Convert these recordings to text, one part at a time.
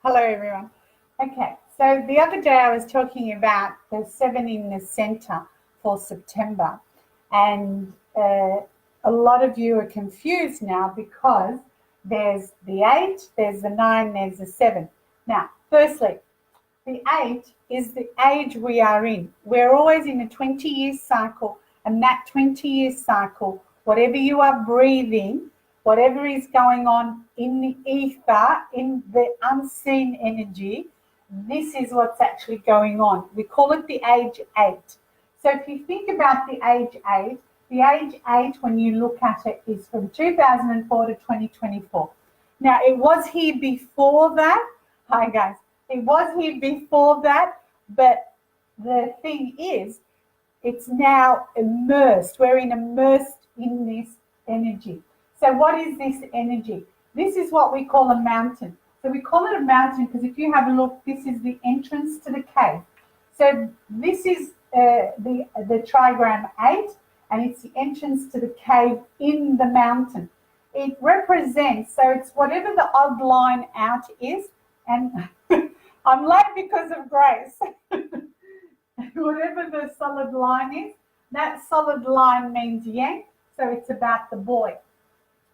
Hello, everyone. Okay, so the other day I was talking about the 7 in the center for September, and a lot of you are confused now because there's the 8, there's the 9, there's the 7. Now, firstly, the 8 is the age we are in. We're always in a 20-year cycle, and that 20-year cycle, whatever you are breathing, whatever is going on in the ether, in the unseen energy, this is what's actually going on. We call it the age 8. So if you think about the age 8, the age 8, when you look at it, is from 2004 to 2024. Now, it was here before that. Hi, guys. It was here before that, but the thing is, it's now immersed. We're immersed in this energy. So what is this energy? This is what we call a mountain. So we call it a mountain because if you have a look, this is the entrance to the cave. So this is the trigram 8, and it's the entrance to the cave in the mountain. It represents, so it's whatever the odd line out is, and I'm late because of Grace. Whatever the solid line is, that solid line means yang, so it's about the boy.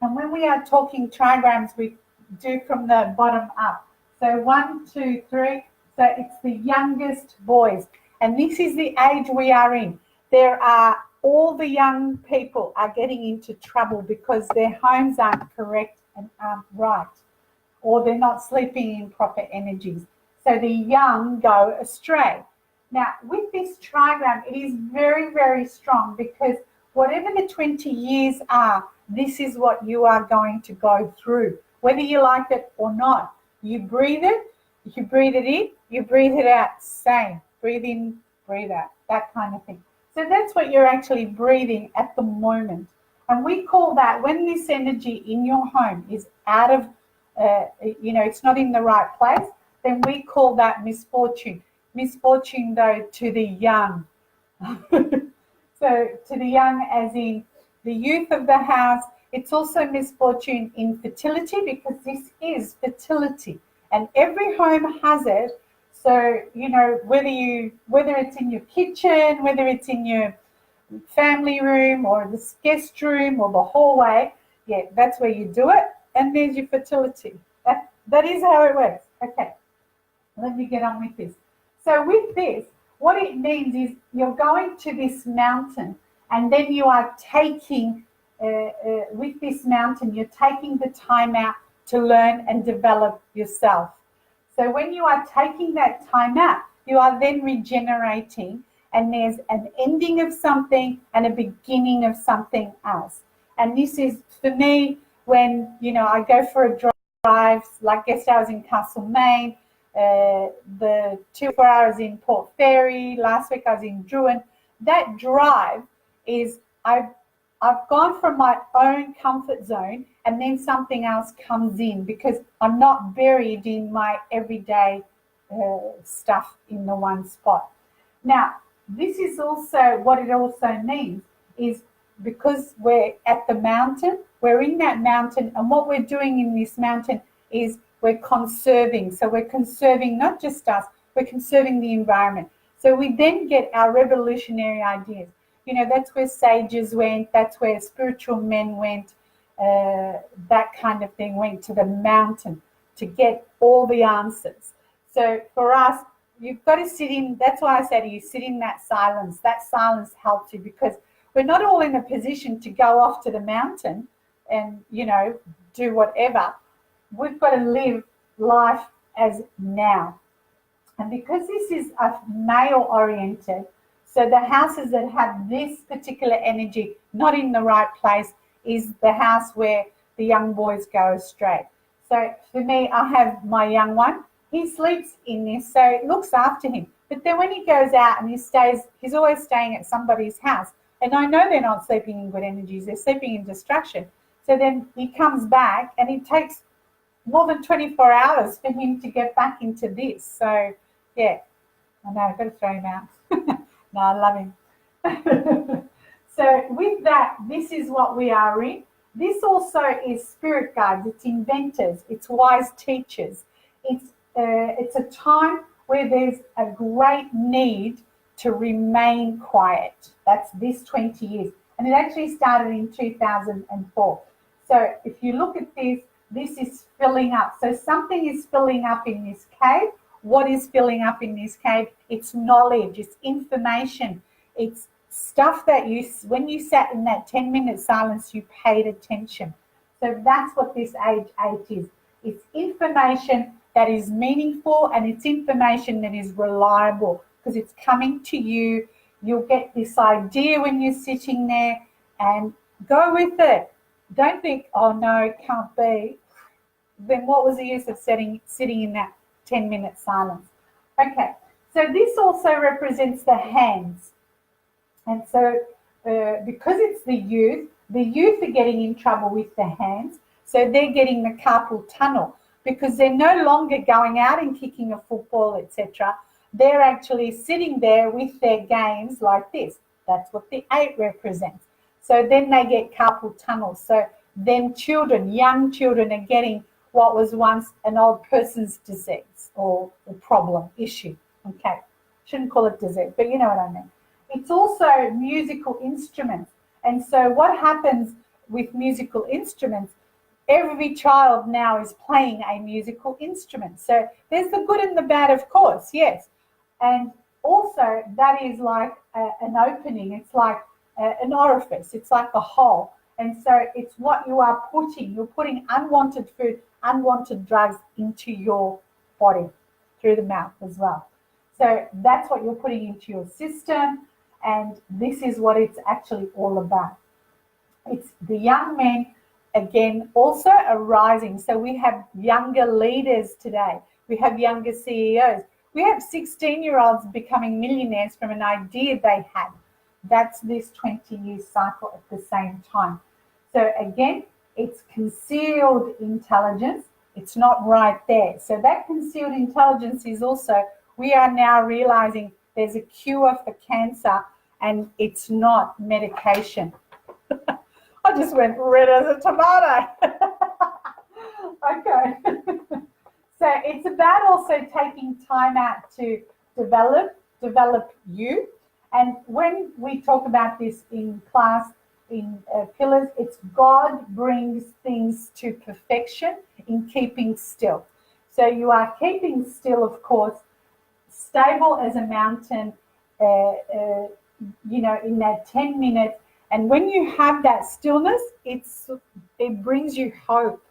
And when we are talking trigrams, we do from the bottom up. So 1, 2, 3, so it's the youngest boys. And this is the age we are in. There are, all the young people are getting into trouble because their homes aren't correct and aren't right, or they're not sleeping in proper energies. So the young go astray. Now, with this trigram, it is very, very strong because whatever the 20 years are, this is what you are going to go through, whether you like it or not. You breathe it, you breathe it in, you breathe it out, same. Breathe in, breathe out, that kind of thing. So that's what you're actually breathing at the moment. And we call that, when this energy in your home is out of, it's not in the right place, then we call that misfortune. Misfortune, though, to the young. So to the young as in the youth of the house. It's also misfortune in fertility because this is fertility. And every home has it. So, whether it's in your kitchen, whether it's in your family room or the guest room or the hallway, yeah, that's where you do it. And there's your fertility. That is how it works. Okay, let me get on with this. So with this, what it means is you're going to this mountain, and then you are taking, with this mountain, you're taking the time out to learn and develop yourself. So when you are taking that time out, you are then regenerating, and there's an ending of something and a beginning of something else. And this is, for me, when, I go for a drive, like yesterday I was in Castlemaine, the 2 hours in Port Fairy, last week I was in Druin. That drive is, I've gone from my own comfort zone, and then something else comes in because I'm not buried in my everyday stuff in the one spot. Now, this is also, what it also means is, because we're at the mountain, we're in that mountain, and what we're doing in this mountain is we're conserving. So we're conserving not just us, we're conserving the environment. So we then get our revolutionary ideas. That's where sages went, that's where spiritual men went, that kind of thing, went to the mountain to get all the answers. So for us, you've got to sit in, that's why I say to you, sit in that silence. That silence helps you because we're not all in a position to go off to the mountain and, do whatever. We've got to live life as now. And because this is a male-oriented, so the houses that have this particular energy not in the right place is the house where the young boys go astray. So for me, I have my young one. He sleeps in this, so it looks after him. But then when he goes out and he's always staying at somebody's house. And I know they're not sleeping in good energies, they're sleeping in distraction. So then he comes back and it takes more than 24 hours for him to get back into this. So, yeah, I know, I've got to throw him out. No, I love him. So with that, this is what we are in. This also is spirit guides, it's inventors, it's wise teachers. It's it's a time where there's a great need to remain quiet. That's this 20 years. And it actually started in 2004. So if you look at this is filling up. So something is filling up in this cave. What is filling up in this cave? It's knowledge, it's information, it's stuff that when you sat in that 10-minute silence, you paid attention. So that's what this age 8 is. It's information that is meaningful, and it's information that is reliable because it's coming to you. You'll get this idea when you're sitting there, and go with it. Don't think, oh no, it can't be. Then what was the use of sitting in that 10-minute silence? Okay, so this also represents the hands. And so because it's the youth are getting in trouble with the hands. So they're getting the carpal tunnel because they're no longer going out and kicking a football, etc. They're actually sitting there with their games like this. That's what the 8 represents. So then they get carpal tunnel. So then young children are getting what was once an old person's disease or a problem, issue. Okay, shouldn't call it disease, but you know what I mean. It's also musical instruments. And so what happens with musical instruments, every child now is playing a musical instrument. So there's the good and the bad, of course, yes. And also that is like an opening. It's like an orifice. It's like a hole. And so it's what you are putting. You're putting unwanted food, unwanted drugs into your body through the mouth as well. So that's what you're putting into your system. And this is what it's actually all about. It's the young men, again, also arising. So we have younger leaders today. We have younger CEOs. We have 16-year-olds becoming millionaires from an idea they had. That's this 20-year cycle at the same time. So again, it's concealed intelligence. It's not right there. So that concealed intelligence is also, we are now realizing there's a cure for cancer, and it's not medication. I just went red as a tomato. Okay. So it's about also taking time out to develop you. And when we talk about this in class, in pillars, it's God brings things to perfection in keeping still. So you are keeping still, of course, stable as a mountain, in that 10 minutes. And when you have that stillness, it brings you hope,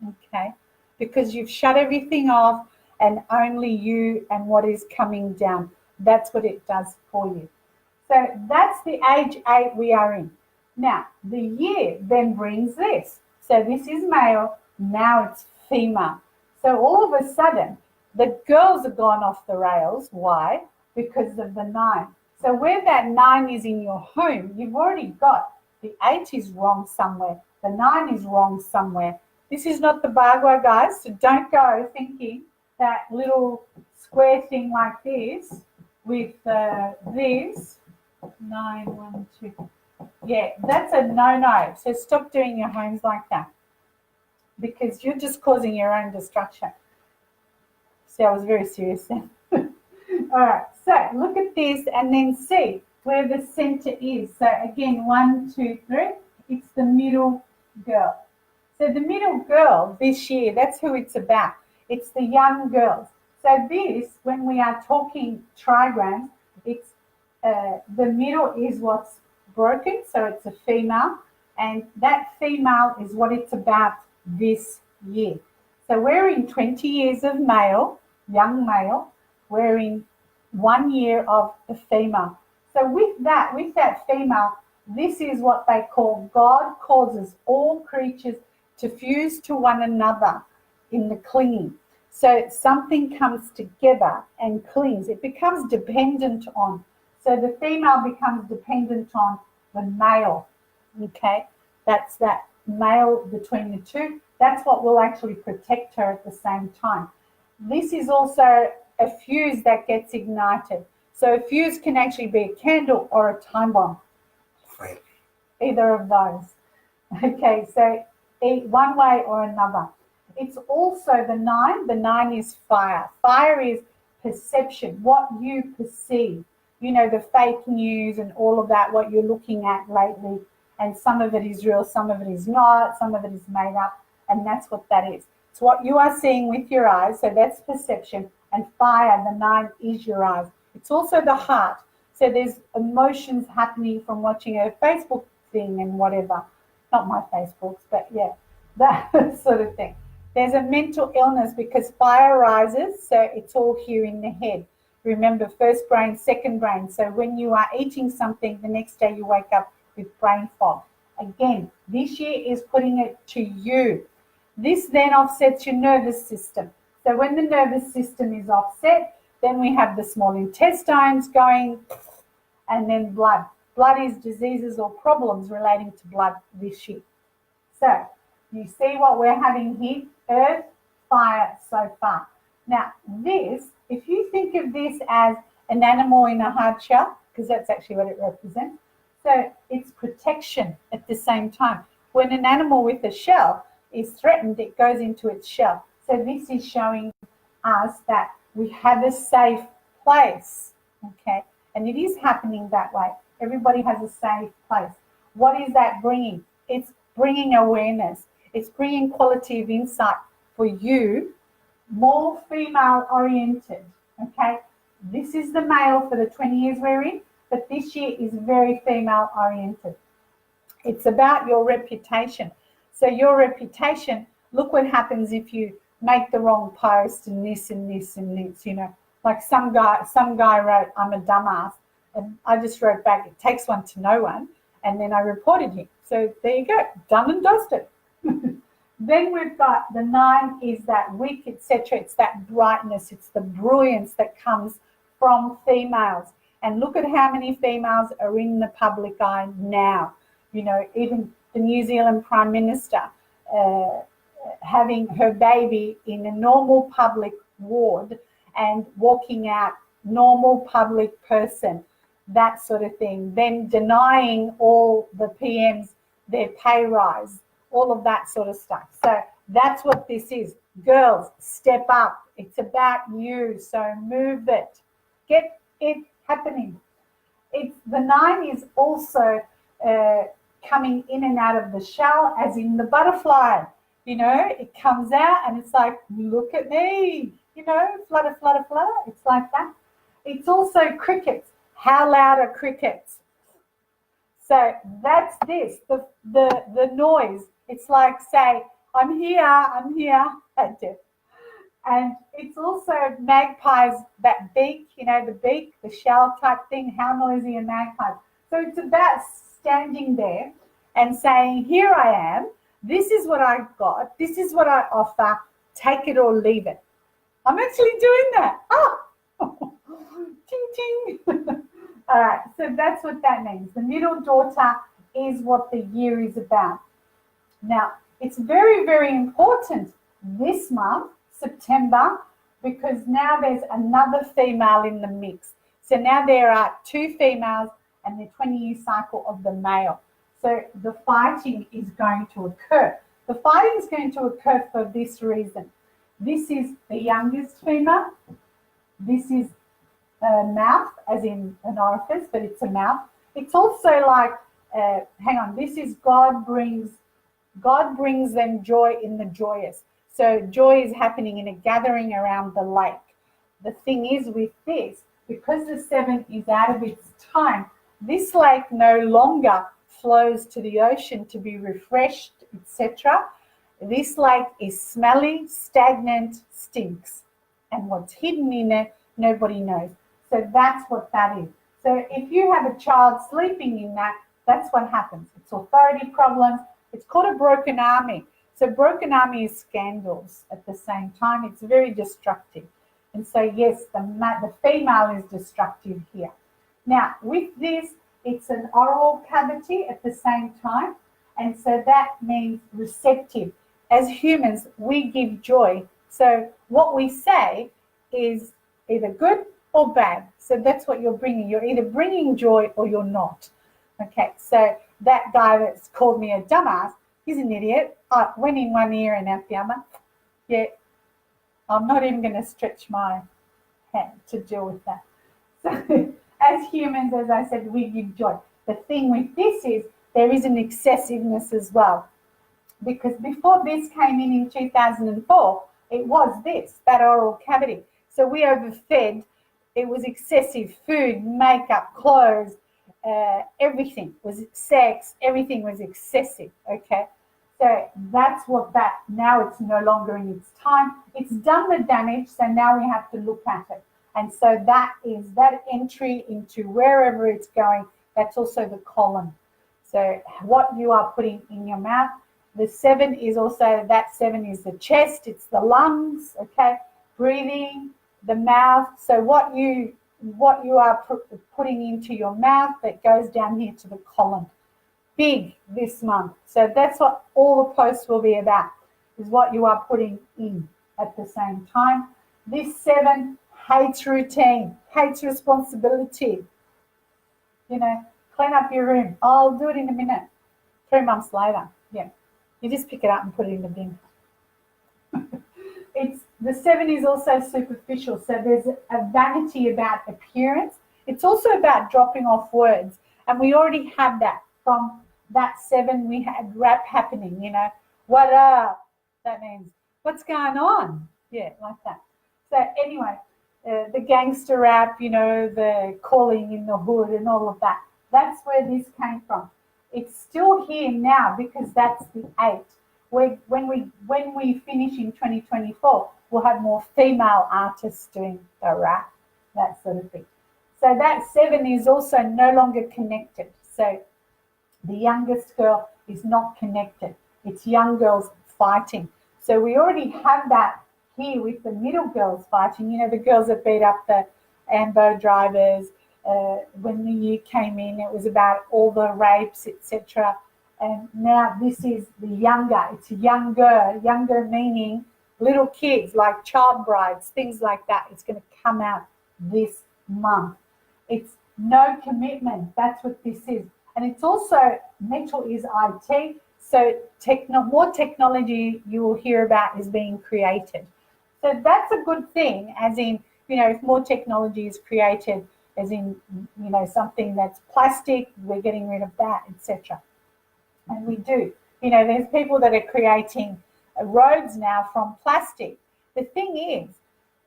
okay? Because you've shut everything off and only you and what is coming down. That's what it does for you. So that's the age 8 we are in. Now, the year then brings this. So this is male, now it's female. So all of a sudden, the girls have gone off the rails. Why? Because of the 9. So where that 9 is in your home, you've already got the 8 is wrong somewhere. The 9 is wrong somewhere. This is not the Bhagavad, guys. So don't go thinking that little square thing like this with this 9, 1, 2. Yeah, that's a no-no. So stop doing your homes like that because you're just causing your own destruction. See, I was very serious then. All right, so look at this and then see where the center is. So again, 1, 2, 3, it's the middle girl. So the middle girl this year, that's who it's about. It's the young girls. So this, when we are talking trigrams, it's the middle is what's broken, so it's a female, and that female is what it's about this year. So we're in 20 years of male, young male, we're in 1 year of the female. So with that female, this is what they call, God causes all creatures to fuse to one another in the clinging. So something comes together and clings. It becomes dependent on. So the female becomes dependent on the male, okay? That's that male between the two. That's what will actually protect her at the same time. This is also a fuse that gets ignited. So a fuse can actually be a candle or a time bomb. Either of those. Okay, so one way or another. It's also the 9. The 9 is fire. Fire is perception, what you perceive. You know, the fake news and all of that, what you're looking at lately. And some of it is real, some of it is not, some of it is made up. And that's what that is. It's what you are seeing with your eyes. So that's perception. And fire, the 9, is your eyes. It's also the heart. So there's emotions happening from watching a Facebook thing and whatever. Not my Facebooks, but yeah, that sort of thing. There's a mental illness because fire rises, so it's all here in the head. Remember, first brain, second brain. So when you are eating something, the next day you wake up with brain fog. Again, this year is putting it to you. This then offsets your nervous system. So when the nervous system is offset, then we have the small intestines going, and then blood. Blood is diseases or problems relating to blood this year. So you see what we're having here? Earth, fire so far. Now this, if you think of this as an animal in a hard shell, because that's actually what it represents, so it's protection at the same time. When an animal with a shell is threatened, it goes into its shell. So this is showing us that we have a safe place, okay? And it is happening that way. Everybody has a safe place. What is that bringing? It's bringing awareness. It's bringing quality of insight for you, more female oriented, okay? This is the male for the 20 years we're in, but this year is very female oriented. It's about your reputation. So your reputation, look what happens if you make the wrong post and this and this and this, you know. Like some guy wrote, I'm a dumbass. And I just wrote back, it takes one to know one. And then I reported him. So there you go, done and dusted. Then we've got the 9 is that wick, etc. It's that brightness, it's the brilliance that comes from females. And look at how many females are in the public eye now. You know, even the New Zealand Prime Minister having her baby in a normal public ward and walking out, normal public person, that sort of thing. Then denying all the PMs their pay rise, all of that sort of stuff. So that's what this is. Girls, step up. It's about you. So move it. Get it happening. It's the 9 is also coming in and out of the shell, as in the butterfly. You know, it comes out and it's like, look at me. You know, flutter, flutter, flutter. It's like that. It's also crickets. How loud are crickets? So that's this, the noise. It's like, say, I'm here. And it's also magpies, that beak, you know, the beak, the shell type thing. How noisy are magpies? So it's about standing there and saying, here I am. This is what I've got. This is what I offer. Take it or leave it. I'm actually doing that. Ting, ting. All right, so that's what that means. The middle daughter is what the year is about. Now, it's very, very important this month, September, because now there's another female in the mix. So now there are 2 females and the 20-year cycle of the male. So the fighting is going to occur. The fighting is going to occur for this reason. This is the youngest female. This is a mouth, as in an orifice, but it's a mouth. It's also like, this is God brings them joy in the joyous. So joy is happening in a gathering around the lake. The thing is with this, because the 7 is out of its time, this lake no longer flows to the ocean to be refreshed, etc. This lake is smelly, stagnant, stinks. And what's hidden in it, nobody knows. So that's what that is. So if you have a child sleeping in that, that's what happens. It's authority problems. It's called a broken army. So broken army is scandals at the same time. It's very destructive. And so, yes, the female is destructive here. Now, with this, it's an oral cavity at the same time. And so that means receptive. As humans, we give joy. So what we say is either good or bad. So that's what you're bringing. You're either bringing joy or you're not. Okay, so that guy that's called me a dumbass, he's an idiot. Went in one ear and out the other. Yeah, I'm not even going to stretch my hand to deal with that. So, as humans, as I said, we give joy. The thing with this is there is an excessiveness as well. Because before this came in 2004, it was this, that oral cavity. So we overfed. It was excessive food, makeup, clothes, everything was sex, everything was excessive, okay? So that's what that, now it's no longer in its time. It's done the damage, so now we have to look at it. And so that is that entry into wherever it's going, that's also the colon. So what you are putting in your mouth, the 7 is also, that 7 is the chest, it's the lungs, okay? Breathing, the mouth. So what you are putting into your mouth, that goes down here to the colon. Big this month. So that's what all the posts will be about, is what you are putting in at the same time. This 7 hates routine, hates responsibility. You know, clean up your room. I'll do it in a minute. 3 months later, yeah. You just pick it up and put it in the bin. It's the 7 is also superficial, so there's a vanity about appearance. It's also about dropping off words, and we already have that from that 7. We had rap happening, you know, what up? That means what's going on? Yeah, like that. So anyway, the gangster rap, you know, the calling in the hood and all of that. That's where this came from. It's still here now because that's the 8. When we finish in 2024, we'll have more female artists doing the rap, that sort of thing. So that 7 is also no longer connected. So the youngest girl is not connected. It's young girls fighting. So we already have that here with the middle girls fighting. You know, the girls that beat up the AMBO drivers. When the year came in, it was about all the rapes, etc. And now this is the younger. It's younger meaning little kids, like child brides, things like that. It's going to come out this month. It's no commitment. That's what this is. And it's also, metal is IT. So more technology you will hear about is being created. So that's a good thing, as in, you know, if more technology is created, as in, you know, something that's plastic, we're getting rid of that, etc. And we do. You know, there's people that are creating roads now from plastic. The thing is,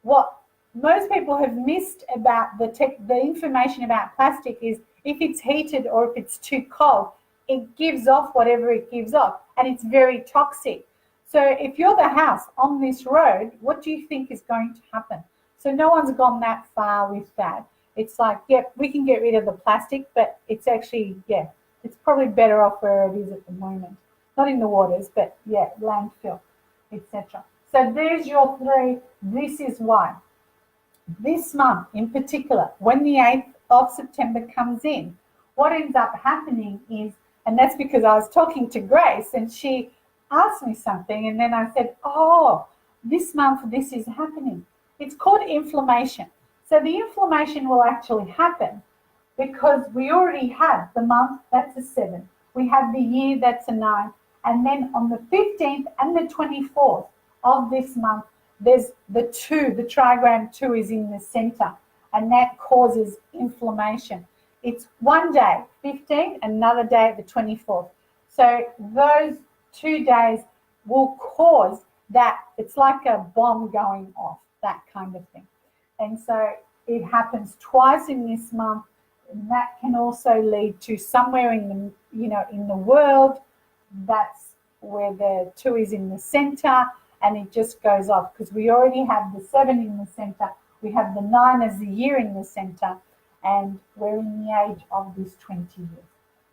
what most people have missed about the information about plastic is if it's heated or if it's too cold, it gives off whatever it gives off, and it's very toxic. So if you're the house on this road, what do you think is going to happen? So no one's gone that far with that. It's like, yep, we can get rid of the plastic, but it's actually, yeah, it's probably better off where it is at the moment. Not in the waters, but yeah, landfill, etc. So there's your 3. This is why. This month in particular, when the 8th of September comes in, what ends up happening is, and that's because I was talking to Grace and she asked me something, and then I said, oh, this month this is happening. It's called inflammation. So the inflammation will actually happen because we already have the month, that's a 7. We have the year, that's a 9. And then on the 15th and the 24th of this month, there's the 2, the trigram 2 is in the center, and that causes inflammation. It's one day, 15th, another day, the 24th. So those 2 days will cause that. It's like a bomb going off, that kind of thing. And so it happens twice in this month, and that can also lead to somewhere in the, you know, in the world, that's where the 2 is in the center, and it just goes off because we already have the 7 in the center, we have the 9 as the year in the center, and we're in the age of this 20 years.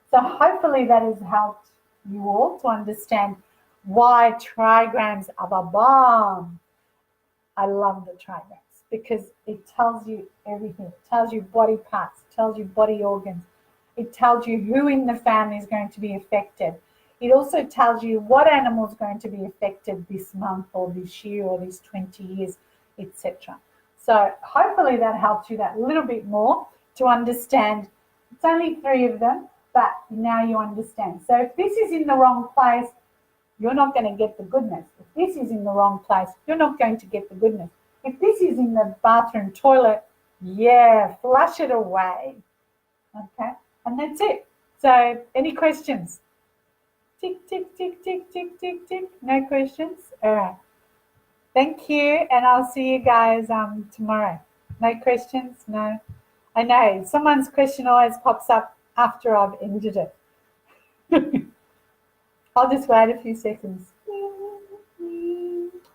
So hopefully that has helped you all to understand why trigrams are the bomb. I love the trigrams because it tells you everything. It tells you body parts, it tells you body organs, it tells you who in the family is going to be affected. It also tells you what animal is going to be affected this month or this year or these 20 years, etc. So hopefully that helps you that little bit more to understand. It's only 3 of them, but now you understand. So if this is in the wrong place, you're not going to get the goodness. If this is in the wrong place, you're not going to get the goodness. If this is in the bathroom toilet, yeah, flush it away. Okay, and that's it. So, any questions? Tick, tick, tick, tick, tick, tick, tick. No questions? All right. Thank you, and I'll see you guys tomorrow. No questions? No. I know someone's question always pops up after I've ended it. I'll just wait a few seconds.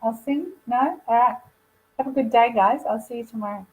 I'll sing. No? All right. Have a good day, guys. I'll see you tomorrow.